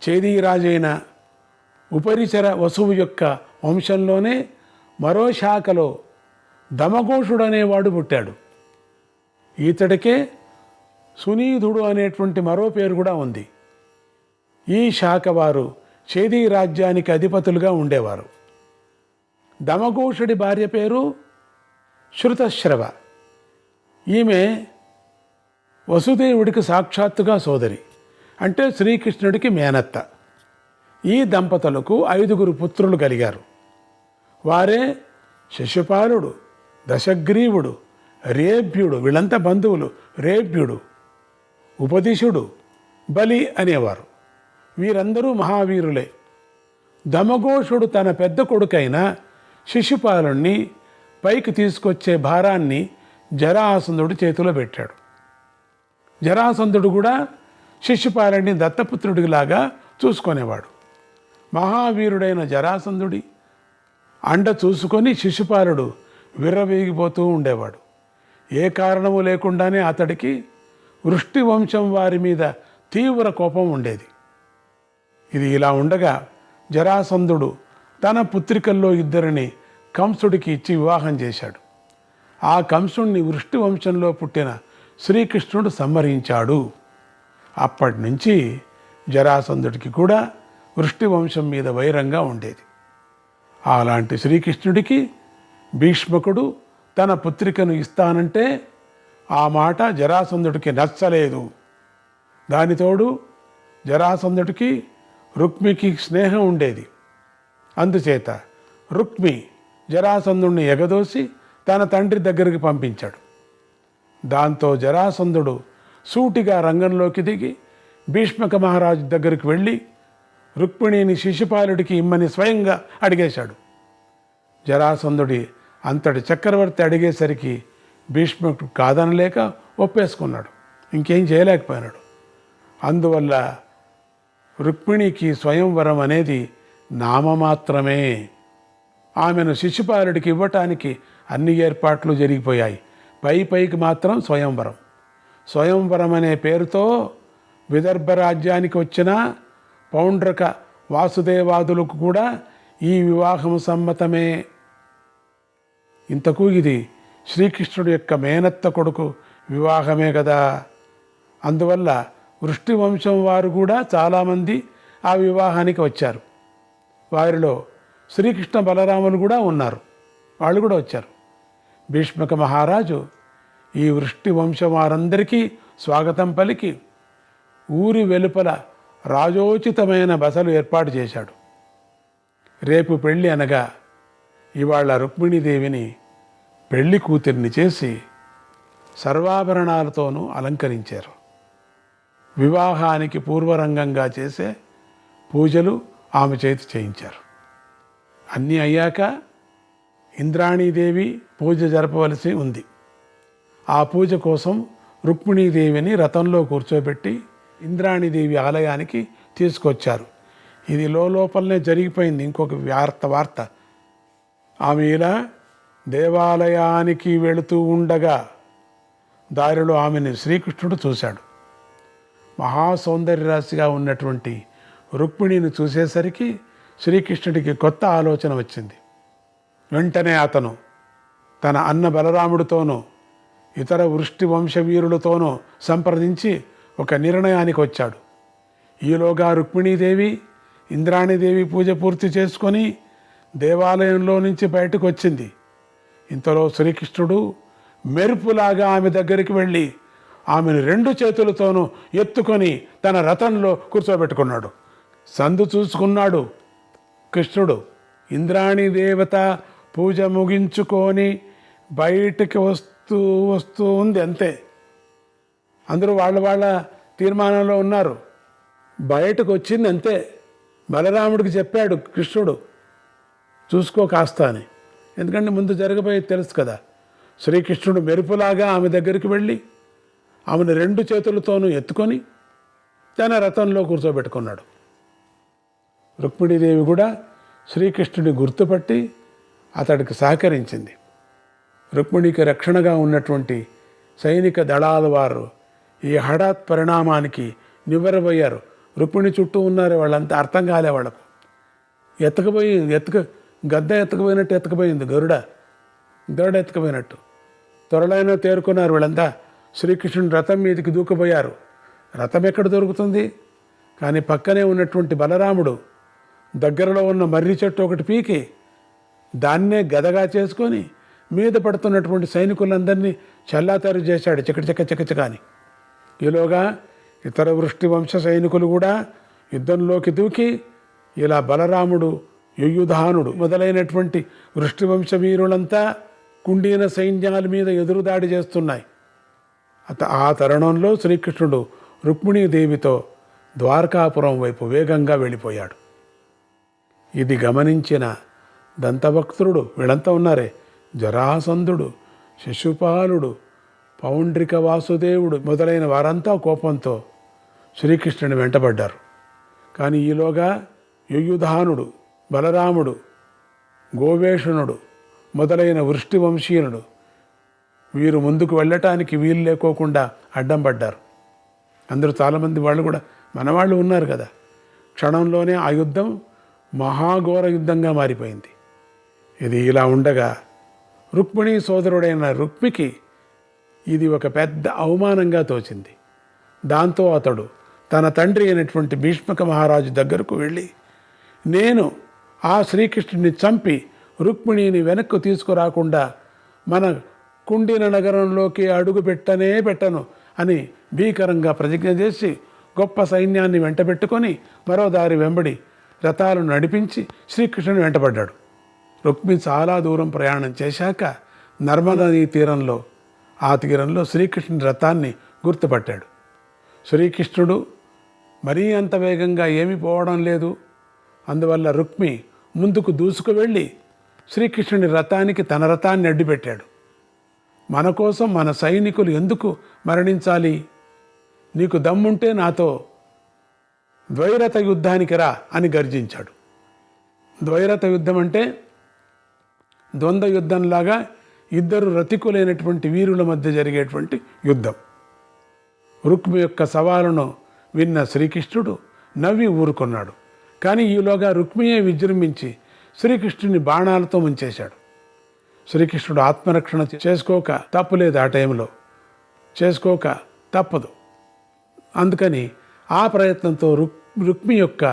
చేదీరాజైన ఉపరిచర వసువు యొక్క వంశంలోనే మరో శాఖలో దమఘోషుడనేవాడు పుట్టాడు. ఈతడికే సునీధుడు అనేటువంటి మరో పేరు కూడా ఉంది. ఈ శాఖ వారు చేదీ రాజ్యానికి అధిపతులుగా ఉండేవారు. దమఘోషుడి భార్య పేరు శృతశ్రవ. ఈమె వసుదేవుడికి సాక్షాత్తుగా సోదరి, అంటే శ్రీకృష్ణుడికి మేనత్త. ఈ దంపతులకు 5 పుత్రులు కలిగారు. వారే శిశుపాలుడు, దశగ్రీవుడు, రేభ్యుడు, వీళ్ళంతా బంధువులు. రేభ్యుడు, ఉపదిశుడు, బలి అనేవారు. వీరందరూ మహావీరులే. దమఘోషుడు తన పెద్ద కొడుకైన శిశుపాలుణ్ణి పైకి తీసుకొచ్చే భారాన్ని జరాసంధుడి చేతిలో పెట్టాడు. జరాసంధుడు కూడా శిశుపాలుని దత్తపుత్రుడిలాగా చూసుకునేవాడు. మహావీరుడైన జరాసంధుడి అండ చూసుకొని శిశుపాలుడు విర్రవీగిపోతూ ఉండేవాడు. ఏ కారణము లేకుండానే అతడికి వృష్టి వంశం వారి మీద తీవ్ర కోపం ఉండేది. ఇది ఇలా ఉండగా జరాసంధుడు తన పుత్రికల్లో 2 కంసుడికి ఇచ్చి వివాహం చేశాడు. ఆ కంసుడిని వృష్టి వంశంలో పుట్టిన శ్రీకృష్ణుడు సంహరించాడు. అప్పటి నుంచి జరాసంధుడికి కూడా వృష్టి వంశం మీద వైరంగా ఉండేది. అలాంటి శ్రీకృష్ణుడికి భీష్మకుడు తన పుత్రికను ఇస్తానంటే ఆ మాట జరాసంధుడికి నచ్చలేదు. దానితోడు జరాసంధుడికి రుక్మికి స్నేహం ఉండేది. అందుచేత రుక్మి జరాసంధుడిని ఎగదోసి తన తండ్రి దగ్గరికి పంపించాడు. దాంతో జరాసంధుడు సూటిగా రంగంలోకి దిగి భీష్మక మహారాజు దగ్గరికి వెళ్ళి రుక్మిణిని శిశుపాలుడికి ఇమ్మని స్వయంగా అడిగేశాడు. జరాసంధుడి అంతటి చక్రవర్తి అడిగేసరికి భీష్మకుడు కాదనలేక ఒప్పేసుకున్నాడు. ఇంకేం చేయలేకపోయినాడు. అందువల్ల రుక్మిణికి స్వయంవరం అనేది నామమాత్రమే. ఆమెను శిశుపాలుడికి ఇవ్వటానికి అన్ని ఏర్పాట్లు జరిగిపోయాయి. పైకి మాత్రం స్వయంవరం. స్వయంవరం అనే పేరుతో విదర్భ రాజ్యానికి వచ్చిన పౌండ్రక వాసుదేవాదులకు కూడా ఈ వివాహం సమ్మతమే. ఇంతకు ఇది శ్రీకృష్ణుడి యొక్క మేనత్త కొడుకు వివాహమే కదా. అందువల్ల వృష్టి వంశం వారు కూడా చాలామంది ఆ వివాహానికి వచ్చారు. వారిలో శ్రీకృష్ణ బలరాములు కూడా ఉన్నారు. వాళ్ళు కూడా వచ్చారు. భీష్మక మహారాజు ఈ వృష్టి వంశం వారందరికీ స్వాగతం పలికి ఊరి వెలుపల రాజోచితమైన బసలు ఏర్పాటు చేశాడు. రేపు పెళ్ళి అనగా ఇవాళ రుక్మిణీదేవిని పెళ్లి కూతురిని చేసి సర్వాభరణాలతోనూ అలంకరించారు. వివాహానికి పూర్వరంగంగా చేసే పూజలు ఆమె చేతి చేయించారు. అన్నీ అయ్యాక ఇంద్రాణీదేవి పూజ జరపవలసి ఉంది. ఆ పూజ కోసం రుక్మిణీదేవిని రథంలో కూర్చోబెట్టి ఇంద్రాణీదేవి ఆలయానికి తీసుకొచ్చారు. ఇది లోపలనే జరిగిపోయింది. ఇంకొక వార్త ఆమె ఇలా దేవాలయానికి వెళుతూ ఉండగా దారిలో ఆమెను శ్రీకృష్ణుడు చూశాడు. మహాసౌందర్యరాశిగా ఉన్నటువంటి రుక్మిణిని చూసేసరికి శ్రీకృష్ణుడికి కొత్త ఆలోచన వచ్చింది. వెంటనే అతను తన అన్న బలరాముడితోనూ ఇతర వృష్టి వంశవీరులతోనూ సంప్రదించి ఒక నిర్ణయానికి వచ్చాడు. ఈలోగా రుక్మిణీదేవి ఇంద్రాణీదేవి పూజ పూర్తి చేసుకొని దేవాలయంలో నుంచి బయటకు వచ్చింది. ఇంతలో శ్రీకృష్ణుడు మెరుపులాగా ఆమె దగ్గరికి వెళ్ళి ఆమెను 2 చేతులతోనూ ఎత్తుకొని తన రథంలో కూర్చోబెట్టుకున్నాడు. సందు చూసుకున్నాడు కృష్ణుడు. ఇంద్రాణి దేవత పూజ ముగించుకొని బయటికి వస్తూ ఉంది. అంతే. అందరూ వాళ్ళ తీర్మానంలో ఉన్నారు. బయటకు వచ్చింది అంతే. బలరాముడికి చెప్పాడు కృష్ణుడు, చూసుకో కాస్త అని. ఎందుకంటే ముందు జరగబోయేది తెలుసు కదా. శ్రీకృష్ణుడు మెరుపులాగా ఆమె దగ్గరికి వెళ్ళి ఆమెను 2 చేతులతోనూ ఎత్తుకొని తన రథంలో కూర్చోబెట్టుకున్నాడు. రుక్మిణీదేవి కూడా శ్రీకృష్ణుని గుర్తుపట్టి అతడికి సహకరించింది. రుక్మిణికి రక్షణగా ఉన్నటువంటి సైనిక దళాల వారు ఈ హఠాత్ పరిణామానికి నివ్వెరబోయారు. రుక్మిణి చుట్టూ ఉన్నారు వాళ్ళంతా, అర్థం కాలే వాళ్ళకు. గద్ద ఎత్తకపోయినట్టు ఎత్తకపోయింది గరుడ ఎత్తకపోయినట్టు. త్వరలైనా తేరుకున్నారు వీళ్ళంతా. శ్రీకృష్ణుని రథం మీదకి దూకపోయారు. రథం ఎక్కడ దొరుకుతుంది? కానీ పక్కనే ఉన్నటువంటి బలరాముడు దగ్గరలో ఉన్న మర్రి చెట్టు ఒకటి పీకి దాన్నే గదగా చేసుకొని మీద పడుతున్నటువంటి సైనికులందరినీ చల్లాతరు చేశాడు చకచకని. ఈలోగా ఇతర వృష్టి వంశ సైనికులు కూడా యుద్ధంలోకి దూకి ఇలా బలరాముడు, యుయుధానుడు మొదలైనటువంటి వృష్టి వంశ వీరులంతా కుండీన సైన్యాల మీద ఎదురుదాడి చేస్తున్నాయి. ఆ తరుణంలో శ్రీకృష్ణుడు రుక్మిణీదేవితో ద్వారకాపురం వైపు వేగంగా వెళ్ళిపోయాడు. ఇది గమనించిన దంతభక్తుడు, వీళ్ళంతా ఉన్నారే, జరాసంధుడు, శిశుపాలుడు, పౌండ్రిక వాసుదేవుడు మొదలైన వారంతా కోపంతో శ్రీకృష్ణుని వెంటబడ్డారు. కానీ ఈలోగా యుయుధానుడు, బలరాముడు, గోవేషణుడు మొదలైన వృష్టి వంశీయునుడు వీరు ముందుకు వెళ్ళటానికి వీలు లేకోకుండా అడ్డం పడ్డారు. అందరూ చాలామంది వాళ్ళు కూడా మనవాళ్ళు ఉన్నారు కదా. క్షణంలోనే ఆ యుద్ధం మహాఘోర యుద్ధంగా మారిపోయింది. ఇది ఇలా ఉండగా రుక్మిణీ సోదరుడైన రుక్మికి ఇది ఒక పెద్ద అవమానంగా తోచింది. దాంతో అతడు తన తండ్రి అయినటువంటి భీష్మక మహారాజు దగ్గరకు వెళ్ళి, నేను ఆ శ్రీకృష్ణుని చంపి రుక్మిణిని వెనక్కు తీసుకురాకుండా మన కుండిన నగరంలోకి అడుగు పెట్టను అని భీకరంగా ప్రతిజ్ఞ చేసి గొప్ప సైన్యాన్ని వెంటబెట్టుకొని మరో దారి వెంబడి రథాలను నడిపించి శ్రీకృష్ణుని వెంటబడ్డాడు. రుక్మి చాలా దూరం ప్రయాణం చేశాక నర్మదా తీరంలో శ్రీకృష్ణుని రథాన్ని గుర్తుపట్టాడు. శ్రీకృష్ణుడు మరీ అంత వేగంగా ఏమీ పోవడం లేదు. అందువల్ల రుక్మి ముందుకు దూసుకు వెళ్ళి శ్రీకృష్ణుని రథానికి తన రథాన్ని అడ్డుపెట్టాడు. మన కోసం మన సైనికులు ఎందుకు మరణించాలి? నీకు దమ్ముంటే నాతో ద్వైరథ యుద్ధానికి రా అని గర్జించాడు. ద్వైరథ యుద్ధం అంటే ద్వంద్వ యుద్ధంలాగా ఇద్దరు రతికులైనటువంటి వీరుల మధ్య జరిగేటువంటి యుద్ధం. రుక్మి యొక్క సవాలును విన్న శ్రీకృష్ణుడు నవ్వి ఊరుకున్నాడు. కానీ ఈలోగా రుక్మియే విజృంభించి శ్రీకృష్ణుని బాణాలతో ముంచేశాడు. శ్రీకృష్ణుడు ఆత్మరక్షణ చేసుకోక తప్పులేదు, ఆ టైంలో చేసుకోక తప్పదు. అందుకని ఆ ప్రయత్నంతో రుక్మి యొక్క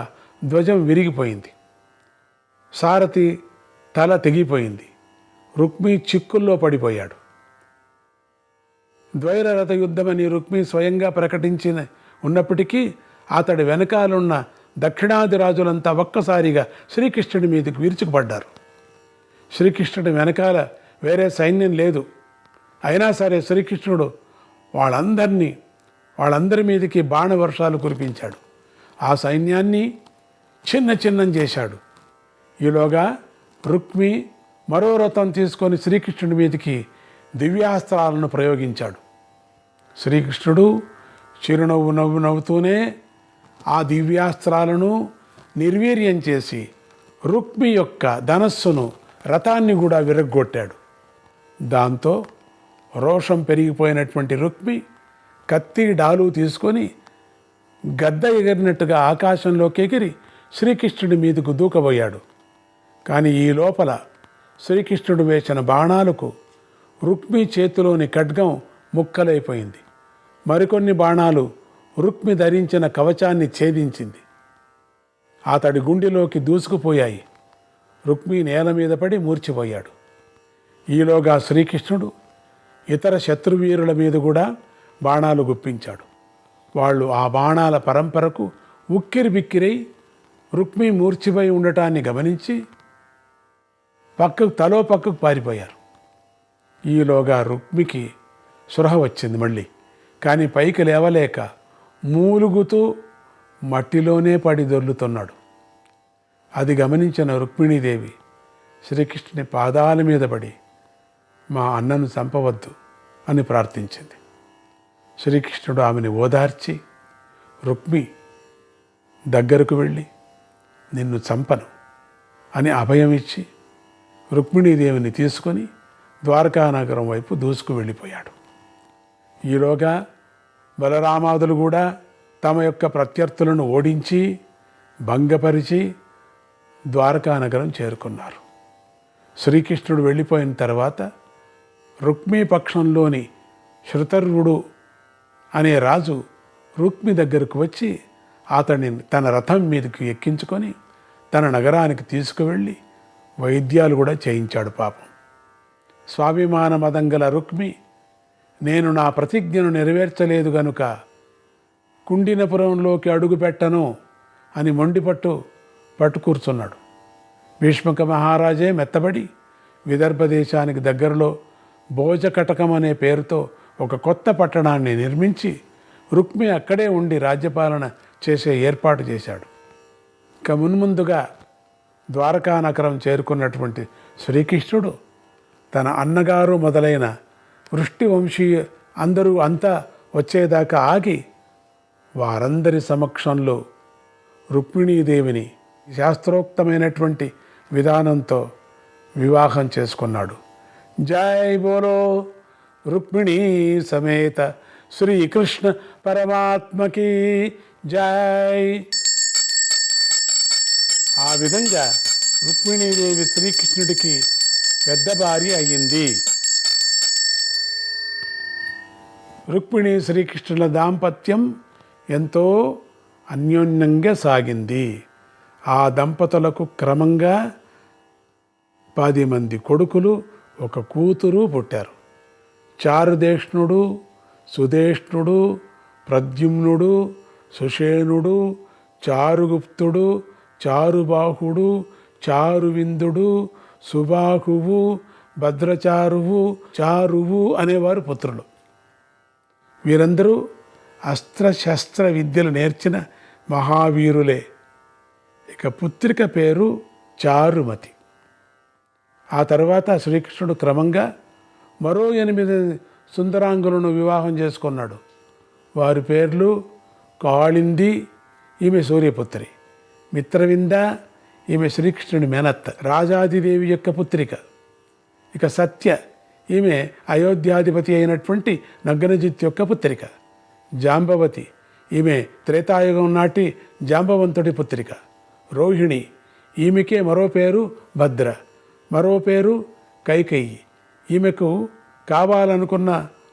ధ్వజం విరిగిపోయింది, సారథి తల తెగిపోయింది, రుక్మి చిక్కుల్లో పడిపోయాడు. ద్వైరరథ యుద్ధమని రుక్మి స్వయంగా ప్రకటించిన ఉన్నప్పటికీ అతడి వెనకాలన్న దక్షిణాది రాజులంతా ఒక్కసారిగా శ్రీకృష్ణుడి మీదకి విరుచుకుపడ్డారు. శ్రీకృష్ణుడి వెనకాల వేరే సైన్యం లేదు. అయినా సరే శ్రీకృష్ణుడు వాళ్ళందరి మీదకి బాణవర్షాలు కురిపించాడు. ఆ సైన్యాన్ని చిన్నం చేశాడు. ఈలోగా రుక్మి మరో రథం తీసుకొని శ్రీకృష్ణుడి మీదకి దివ్యాస్త్రాలను ప్రయోగించాడు. శ్రీకృష్ణుడు చిరునవ్వు నవ్వుతూనే ఆ దివ్యాస్త్రాలను నిర్వీర్యం చేసి రుక్మి యొక్క ధనస్సును, రథాన్ని కూడా విరగ్గొట్టాడు. దాంతో రోషం పెరిగిపోయినటువంటి రుక్మి కత్తి, డాలు తీసుకొని గద్ద ఎగిరినట్టుగా ఆకాశంలోకి ఎగిరి శ్రీకృష్ణుడి మీదకు దూకబోయాడు. కానీ ఈ లోపల శ్రీకృష్ణుడు వేసిన బాణాలకు రుక్మి చేతిలోని ఖడ్గం ముక్కలైపోయింది. మరికొన్ని బాణాలు రుక్మి ధరించిన కవచాన్ని ఛేదించింది. అతడి గుండెలోకి దూసుకుపోయాయి. రుక్మి నేల మీద పడి మూర్చిపోయాడు. ఈలోగా శ్రీకృష్ణుడు ఇతర శత్రువీరుల మీద కూడా బాణాలు గుప్పించాడు. వాళ్ళు ఆ బాణాల పరంపరకు ఉక్కిరి బిక్కిరై రుక్మి మూర్చిపోయి ఉండటాన్ని గమనించి తలో పక్కకు పారిపోయారు. ఈలోగా రుక్మికి స్పృహ వచ్చింది మళ్ళీ. కానీ పైకి లేవలేక మూలుగుతూ మట్టిలోనే పడి దొర్లుతున్నాడు. అది గమనించిన రుక్మిణీదేవి శ్రీకృష్ణుని పాదాల మీద పడి, మా అన్నను చంపవద్దు అని ప్రార్థించింది. శ్రీకృష్ణుడు ఆమెను ఓదార్చి, రుక్మి దగ్గరకు వెళ్ళి నిన్ను చంపను అని అభయం ఇచ్చి రుక్మిణీదేవిని తీసుకొని ద్వారకానగరం వైపు దూసుకు వెళ్ళిపోయాడు. ఈలోగా బలరామాదులు కూడా తమ యొక్క ప్రత్యర్థులను ఓడించి భంగపరిచి ద్వారకా నగరం చేరుకున్నారు. శ్రీకృష్ణుడు వెళ్ళిపోయిన తర్వాత రుక్మీ పక్షంలోని శృతర్వుడు అనే రాజు రుక్మి దగ్గరకు వచ్చి అతడిని తన రథం మీదకి ఎక్కించుకొని తన నగరానికి తీసుకువెళ్ళి వైద్యాలు కూడా చేయించాడు. పాపం స్వాభిమాన మదం గల రుక్మి, నేను నా ప్రతిజ్ఞను నెరవేర్చలేదు గనుక కుండినపురంలోకి అడుగు పెట్టను అని పట్టు కూర్చున్నాడు. భీష్మక మహారాజే మెత్తబడి విదర్భ దేశానికి దగ్గరలో భోజకటకం అనే పేరుతో ఒక కొత్త పట్టణాన్ని నిర్మించి రుక్మి అక్కడే ఉండి రాజ్యపాలన చేసే ఏర్పాటు చేశాడు. ఇక మున్ముందుగా ద్వారకా నగరం చేరుకున్నటువంటి శ్రీకృష్ణుడు తన అన్నగారు మొదలైన వృష్టి వంశీయ అందరూ అంతా వచ్చేదాకా ఆగి వారందరి సమక్షంలో రుక్మిణీదేవిని శాస్త్రోక్తమైనటువంటి విధానంతో వివాహం చేసుకున్నాడు. జై బోలో రుక్మిణీ సమేత శ్రీకృష్ణ పరమాత్మకి జై. ఆ విధంగా రుక్మిణీదేవి శ్రీకృష్ణుడికి పెద్ద భార్య అయ్యింది. రుక్మిణీ శ్రీకృష్ణుల దాంపత్యం ఎంతో అన్యోన్యంగా సాగింది. ఆ దంపతులకు క్రమంగా 10 మంది కొడుకులు, 1 కూతురు పుట్టారు. చారుదేష్ణుడు, సుదేష్ణుడు, ప్రద్యుమ్నుడు, సుషేణుడు, చారుగుప్తుడు, చారుబాహుడు, చారువిందుడు, సుబాహువు, భద్రచారువు, చారువు అనేవారు పుత్రులు. వీరందరూ అస్త్రశస్త్ర విద్యలు నేర్చిన మహావీరులే. ఇక పుత్రిక పేరు చారుమతి. ఆ తర్వాత శ్రీకృష్ణుడు క్రమంగా మరో 8 సుందరాంగులను వివాహం చేసుకున్నాడు. వారి పేర్లు కాళింది, ఈమె సూర్యపుత్రి; మిత్రవింద, ఈమె శ్రీకృష్ణుడి మేనత్త, రాజాదిదేవి యొక్క పుత్రిక. ఇక సత్య, ఈమె అయోధ్యాధిపతి అయినటువంటి నగ్నజిత్ యొక్క పుత్రిక. జాంబవతి, ఈమె త్రేతాయుగం నాటి జాంబవంతుడి పుత్రిక. రోహిణి, ఈమెకే మరో పేరు భద్ర, మరో పేరు కైకేయి. ఈమెకు కావాలనుకున్న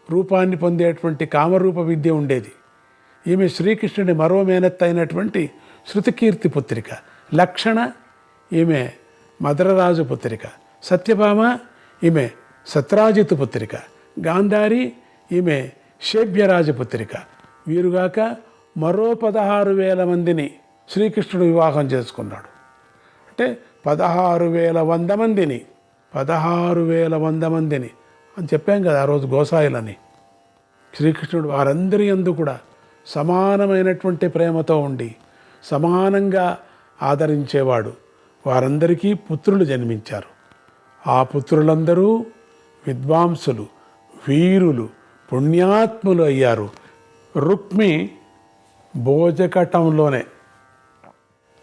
రూపాన్ని పొందేటువంటి కామరూప విద్య ఉండేది. ఈమె శ్రీకృష్ణుడి మరో మేనత్త అయినటువంటి శృతికీర్తి పుత్రిక. లక్షణ, ఈమె మధురరాజు పుత్రిక. సత్యభామ, ఈమె సత్రాజిత్ పుత్రిక. గాంధారి, ఈమె శేభ్యరాజు పుత్రిక. వీరుగాక మరో 16,000 మందిని శ్రీకృష్ణుడు వివాహం చేసుకున్నాడు. అంటే 16,100 మందిని 16,100 మందిని అని చెప్పాం కదా ఆ రోజు గోసాయిలని. శ్రీకృష్ణుడు వారందరి యందు కూడా సమానమైనటువంటి ప్రేమతో ఉండి సమానంగా ఆదరించేవాడు. వారందరికీ పుత్రులు జన్మించారు. ఆ పుత్రులందరూ విద్వాంసులు, వీరులు, పుణ్యాత్ములు అయ్యారు. రుక్మి భోజకటంలోనే,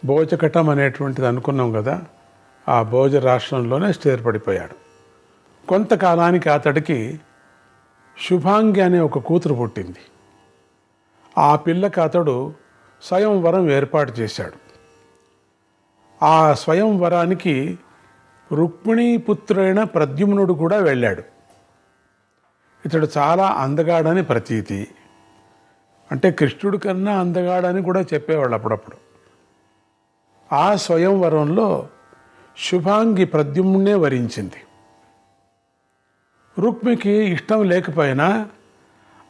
భోజకటం అనేటువంటిది అనుకున్నాం కదా, ఆ భోజ రాష్ట్రంలోనే స్థిరపడిపోయాడు. కొంతకాలానికి అతడికి శుభాంగి అనే ఒక కూతురు పుట్టింది. ఆ పిల్లకి అతడు స్వయంవరం ఏర్పాటు చేశాడు. ఆ స్వయంవరానికి రుక్మిణీపుత్రుడైన ప్రద్యుమ్నుడు కూడా వెళ్ళాడు. ఇతడు చాలా అందగాడని ప్రతీతి. అంటే కృష్ణుడి కన్నా అందగాడని కూడా చెప్పేవాళ్ళు అప్పుడప్పుడు. ఆ స్వయంవరంలో శుభాంగి ప్రద్యుమ్నే వరించింది. రుక్మికి ఇష్టం లేకపోయినా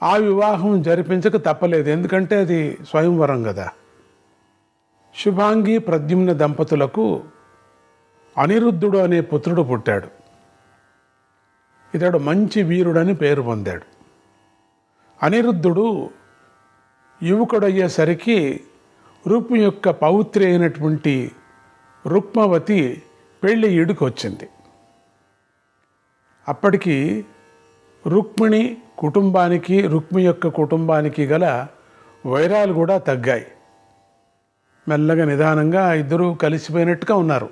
ఆ వివాహం జరిపించక తప్పలేదు, ఎందుకంటే అది స్వయంవరం కదా. శుభాంగి ప్రద్యుమ్న దంపతులకు అనిరుద్ధుడు అనే పుత్రుడు పుట్టాడు. ఇతడు మంచి వీరుడని పేరు పొందాడు. అనిరుద్ధుడు యువకుడయ్యేసరికి రుక్మి యొక్క పౌత్రి అయినటువంటి రుక్మవతి పెళ్లి ఈడుకు వచ్చింది. అప్పటికి రుక్మిణి కుటుంబానికి, రుక్మి యొక్క కుటుంబానికి గల వైరాలు కూడా తగ్గాయి. మెల్లగా నిదానంగా ఇద్దరూ కలిసిపోయినట్టుగా ఉన్నారు.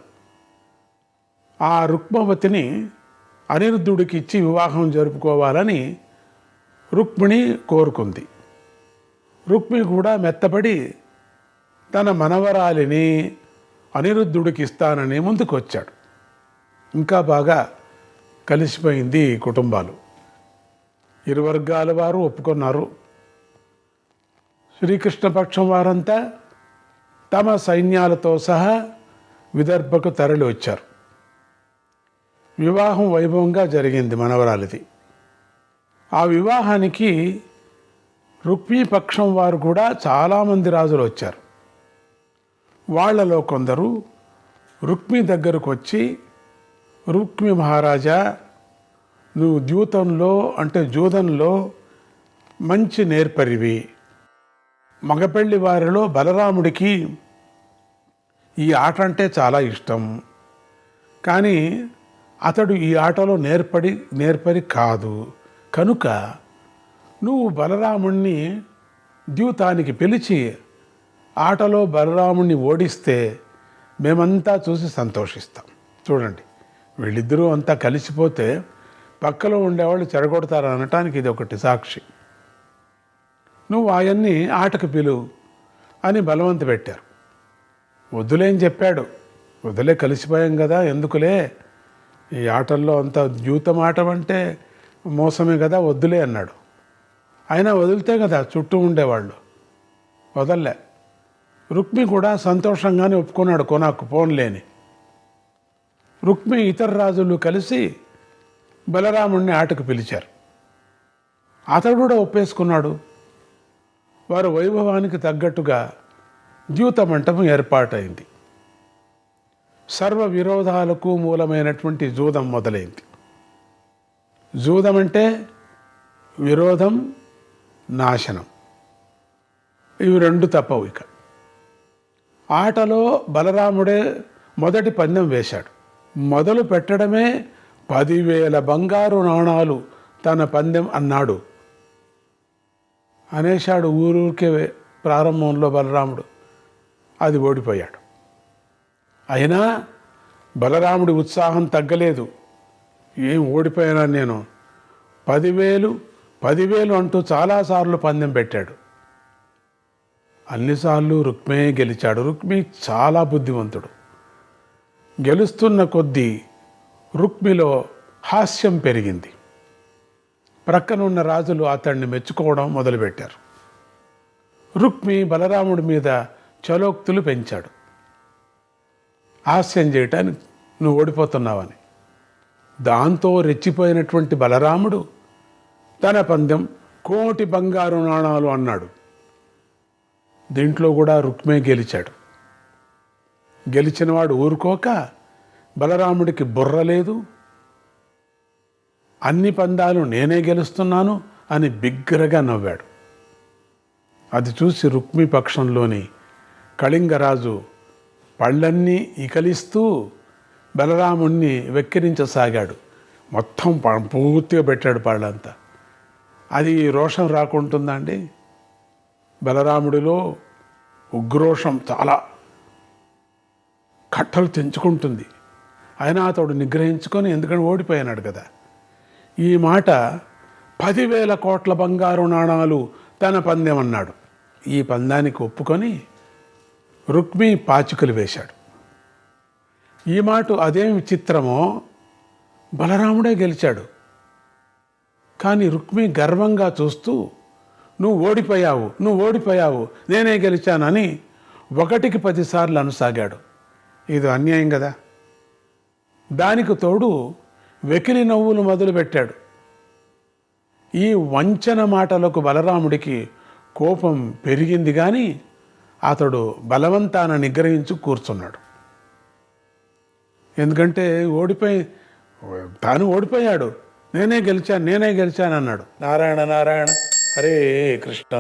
ఆ రుక్మవతిని అనిరుద్ధుడికి ఇచ్చి వివాహం జరుపుకోవాలని రుక్మిణి కోరుకుంది. రుక్మి కూడా మెత్తపడి తన మనవరాలిని అనిరుద్ధుడికి ఇస్తానని ముందుకు వచ్చాడు. ఇంకా బాగా కలిసిపోయింది కుటుంబాలు. ఇరు వర్గాల వారు ఒప్పుకున్నారు. శ్రీకృష్ణ పక్షం వారంతా తమ సైన్యాలతో సహా విదర్భకు తరలి వచ్చారు. వివాహం వైభవంగా జరిగింది మనవరాలిది. ఆ వివాహానికి రుక్మి పక్షం వారు కూడా చాలామంది రాజులు వచ్చారు. వాళ్లలో కొందరు రుక్మి దగ్గరకు వచ్చి, రుక్మి మహారాజా, నువ్వు జూదంలో మంచి నేర్పరివి. మగపెళ్లి వారిలో బలరాముడికి ఈ ఆట అంటే చాలా ఇష్టం. కానీ అతడు ఈ ఆటలో నేర్పరి కాదు. కనుక నువ్వు బలరాముణ్ణి ద్యూతానికి పిలిచి ఆటలో బలరాముణ్ణి ఓడిస్తే మేమంతా చూసి సంతోషిస్తాం. చూడండి, వీళ్ళిద్దరూ అంతా కలిసిపోతే పక్కలో ఉండేవాళ్ళు చెడగొడతారు అనటానికి ఇది ఒకటి సాక్షి. నువ్వు ఆయన్ని ఆటకు పిలువు అని బలవంత పెట్టారు. వద్దులే అని చెప్పాడు. వద్దులే, కలిసిపోయాం కదా, ఎందుకులే ఈ ఆటల్లో అంత ద్యూతం ఆటం అంటే మోసమే కదా, వద్దులే అన్నాడు. అయినా వదిలితే కదా చుట్టూ ఉండేవాళ్ళు, వదల్లే. రుక్మి కూడా సంతోషంగానే ఒప్పుకున్నాడు, కొనాకు పోన్లేని. రుక్మి ఇతర రాజులు కలిసి బలరాముణ్ణి ఆటకు పిలిచారు. అతడు కూడా ఒప్పేసుకున్నాడు. వారు వైభవానికి తగ్గట్టుగా ద్యూత మంటపం ఏర్పాటైంది. సర్వ విరోధాలకు మూలమైనటువంటి జూదం మొదలైంది. జూదం అంటే విరోధం, నాశనం, ఇవి రెండు తప్పవు. ఇక ఆటలో బలరాముడే మొదటి పందెం వేశాడు. మొదలు పెట్టడమే 10,000 బంగారు నాణాలు తన పందెం అన్నాడు. అనేశాడు ఊరూరికే ప్రారంభంలో బలరాముడు. అది ఓడిపోయాడు. అయినా బలరాముడి ఉత్సాహం తగ్గలేదు. ఏం ఓడిపోయినా నేను 10,000 అంటూ చాలాసార్లు పందెం పెట్టాడు. అన్నిసార్లు రుక్మే గెలిచాడు. రుక్మి చాలా బుద్ధివంతుడు. గెలుస్తున్న కొద్దీ రుక్మిలో హాస్యం పెరిగింది. ప్రక్కనున్న రాజులు అతన్ని మెచ్చుకోవడం మొదలుపెట్టారు. రుక్మి బలరాముడి మీద చలోక్తులు పెంచాడు. హాస్యం చేయటానికి నువ్వు ఓడిపోతున్నావని. దాంతో రెచ్చిపోయినటువంటి బలరాముడు తన పందెం 1,000,000 బంగారు నాణాలు అన్నాడు. దీంట్లో కూడా రుక్మే గెలిచాడు. గెలిచినవాడు ఊరుకోక బలరాముడికి బుర్ర లేదు, అన్ని పందాలు నేనే గెలుస్తున్నాను అని బిగ్గరగా నవ్వాడు. అది చూసి రుక్మి పక్షంలోని కళింగరాజు పళ్ళన్నీ ఇకలిస్తూ బలరాముణ్ణి వెక్కిరించసాగాడు. మొత్తం పూర్తిగా పెట్టాడు పళ్ళంతా. అది రోషం రాకుంటుందండి. బలరాముడిలో ఉగ్రోషం చాలా కట్టలు తెంచుకుంటుంది. అయినా అతడు నిగ్రహించుకొని, ఎందుకంటే ఓడిపోయినాడు కదా. ఈ మాట 10,000 కోట్ల బంగారు నాణాలు తన పందెం అన్నాడు. ఈ పందానికి ఒప్పుకొని రుక్మి పాచికలు వేశాడు. ఈ మాట అదేం విచిత్రమో, బలరాముడే గెలిచాడు. కానీ రుక్మి గర్వంగా చూస్తూ, నువ్వు ఓడిపోయావు, నేనే గెలిచానని 1కి 10 సార్లు అనసాగాడు. ఇది అన్యాయం కదా. దానికి తోడు వెకిలి నవ్వులు మొదలుపెట్టాడు. ఈ వంచన మాటలకు బలరాముడికి కోపం పెరిగింది. కానీ అతడు బలవంతాన నిగ్రహించి కూర్చున్నాడు. ఎందుకంటే తాను ఓడిపోయాడు. నేనే గెలిచాను అన్నాడు. నారాయణ నారాయణ, హరే కృష్ణ.